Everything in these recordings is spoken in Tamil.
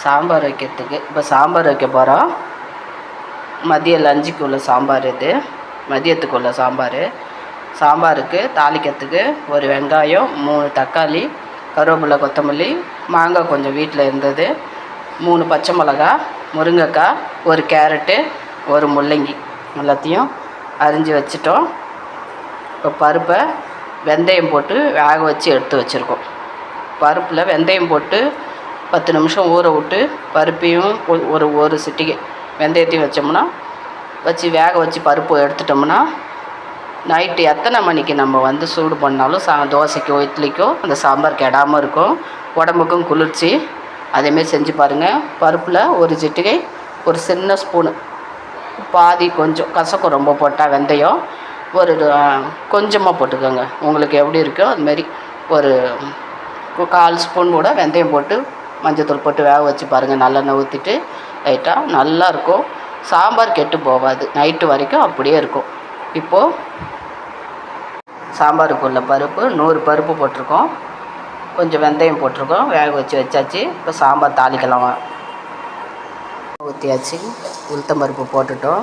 சாம்பார் வைக்கிறதுக்கு இப்போ சாம்பார் வைக்க போகிறோம். மதியம் லஞ்சுக்கு உள்ள சாம்பார் இது. மதியத்துக்கு உள்ள சாம்பார். சாம்பாருக்கு தாளிக்கிறதுக்கு ஒரு வெங்காயம், 3 தக்காளி, கருவேப்பிலை, கொத்தமல்லி, மாங்காய் கொஞ்சம் வீட்டில் இருந்தது, 3 பச்சை மிளகா, முருங்கைக்காய், ஒரு கேரட்டு, ஒரு முள்ளங்கி எல்லாத்தையும் அரிஞ்சு வச்சுட்டோம். இப்போ பருப்பை வெந்தயம் போட்டு வேக வச்சு எடுத்து வச்சுருக்கோம். பருப்பில் வெந்தயம் போட்டு 10 நிமிஷம் ஊற விட்டு பருப்பையும் ஒரு சிட்டிகை வெந்தயத்தையும் வச்சோம்னா வச்சு வேக வச்சு பருப்பு எடுத்துட்டோம்னா நைட்டு எத்தனை மணிக்கு நம்ம சூடு பண்ணாலும் தோசைக்கோ இட்லிக்கோ அந்த சாம்பார் கெடாமல் இருக்கும். உடம்புக்கும் குளிர்ச்சி. அதேமாரி செஞ்சு பாருங்கள். பருப்பில் ஒரு சிட்டிகை ஒரு சின்ன ஸ்பூனு பாதி கொஞ்சம் கசக்கும் ரொம்ப போட்டால் வெந்தயம் ஒரு கொஞ்சமாக போட்டுக்கோங்க. உங்களுக்கு எப்படி இருக்கோ அதுமாரி ஒரு 1/4 ஸ்பூன் கூட வெந்தயம் போட்டு மஞ்சத்தூள் போட்டு வேக வச்சு பாருங்கள். நல்லெண்ணெய் ஊற்றிட்டு லைட்டாக நல்லாயிருக்கும். சாம்பார் கெட்டு போகாது. நைட்டு வரைக்கும் அப்படியே இருக்கும். இப்போது சாம்பாருக்குள்ள பருப்பு 100 பருப்பு போட்டிருக்கோம். கொஞ்சம் வெந்தயம் போட்டிருக்கோம். வேக வச்சாச்சு. இப்போ சாம்பார் தாளிக்கலாம். ஊற்றியாச்சு. உளுத்தம்பருப்பு போட்டுட்டோம்.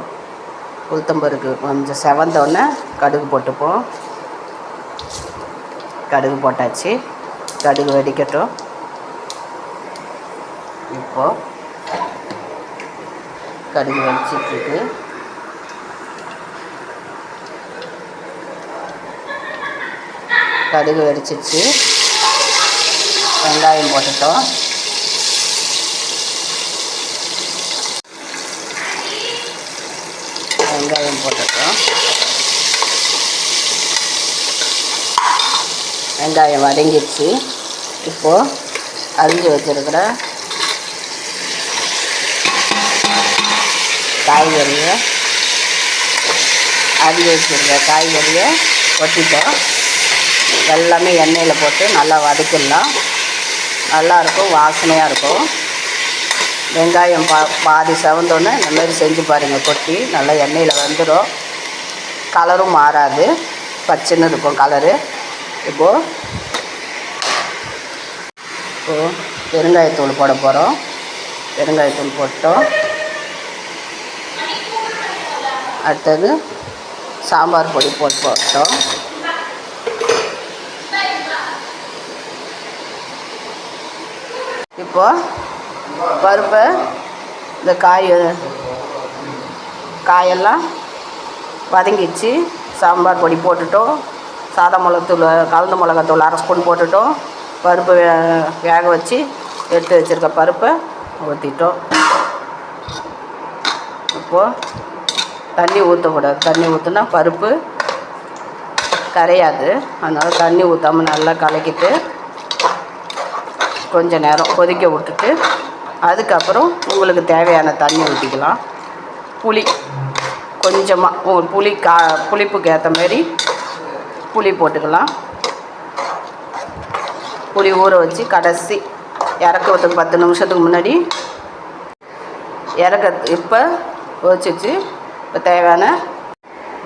உளுத்தம்பருப்பு கொஞ்சம் செவந்தோடனே கடுகு போட்டுப்போம். கடுகு போட்டாச்சு. கடுகு வெடிக்கட்டும். இப்போது கடுகு வெடிச்சிட்ருக்கு. கடுகு வெடிச்சிச்சு. வெங்காயம் போட்டுட்டோம். வெங்காயம் வதங்கிடுச்சு. இப்போது அரிஞ்சு வச்சுருக்கிற காய்கறியை கொட்டிட்டோம். எல்லாமே எண்ணெயில் போட்டு நல்லா வதக்கிடலாம். நல்லாயிருக்கும். வாசனையாக இருக்கும். வெங்காயம் பாதி செவந்தோன்னே இந்தமாரி செஞ்சு பாருங்கள். கொட்டி நல்லா எண்ணெயில் வந்துடும். கலரும் மாறாது. பச்சைன்னு இருக்கும் கலரு. இப்போது பெருங்காயத்தூள் போட போகிறோம். பெருங்காயத்தூள் போட்டோம். அடுத்தது சாம்பார் பொடி போட்டோம். இப்போது பருப்பை இந்த காயெல்லாம் வதங்கிடுச்சு. சாம்பார் பொடி போட்டுட்டோம். சாதா மிளகாத்தூள் கலந்த மிளகாத்தூள் 1/2 ஸ்பூன் போட்டுட்டோம். பருப்பு வேக வச்சு எடுத்து வச்சுருக்க பருப்பை ஊற்றிட்டோம். இப்போது தண்ணி ஊற்றக்கூடாது. தண்ணி ஊற்றினா பருப்பு கரையாது. அதனால் தண்ணி ஊற்றாமல் நல்லா கலக்கிட்டு கொஞ்சம் நேரம் கொதிக்க விட்டுட்டு அதுக்கப்புறம் உங்களுக்கு தேவையான தண்ணி ஊற்றிக்கலாம். புளி கொஞ்சமாக புளிப்புக்கு ஏற்ற மாரி புளி போட்டுக்கலாம். புளி ஊற வச்சு கடைசி இறக்குறதுக்கு 10 நிமிஷத்துக்கு முன்னாடி இப்போ கொதிச்சிச்சு.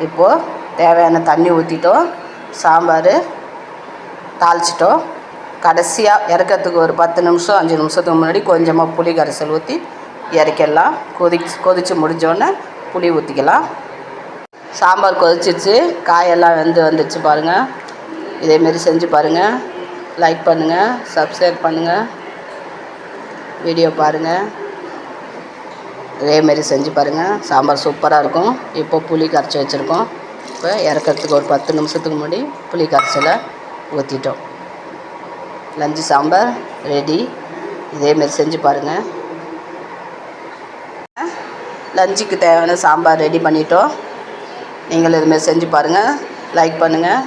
இப்போது தேவையான தண்ணி ஊற்றிட்டோம். சாம்பார் தாளிச்சிட்டோம். கடைசியாக இறக்கிறதுக்கு ஒரு 10 நிமிஷம் 5 நிமிஷத்துக்கு முன்னாடி கொஞ்சமாக புளி கரைசல் ஊற்றி இறக்கிடலாம். கொதித்து முடிஞ்சோடனே புளி ஊற்றிக்கலாம். சாம்பார் கொதிச்சிச்சு. காயெல்லாம் வந்துடுச்சு பாருங்கள். இதேமாரி செஞ்சு பாருங்கள். லைக் பண்ணுங்கள், சப்ஸ்கிரைப் பண்ணுங்கள், வீடியோ பாருங்கள். இதேமாரி செஞ்சு பாருங்கள். சாம்பார் சூப்பராக இருக்கும். இப்போ புளி கரைச்சி வச்சுருக்கோம். இப்போ இறக்கிறதுக்கு ஒரு 10 நிமிஷத்துக்கு முன்னாடி புளி கரைசலை ஊற்றிட்டோம். Lunch sambar ready. இதேமாரி செஞ்சு பாருங்கள். லஞ்சுக்கு தேவையான சாம்பார் ரெடி பண்ணிட்டோம். நீங்களும் இதுமாரி செஞ்சு பாருங்கள். லைக் பண்ணுங்கள்.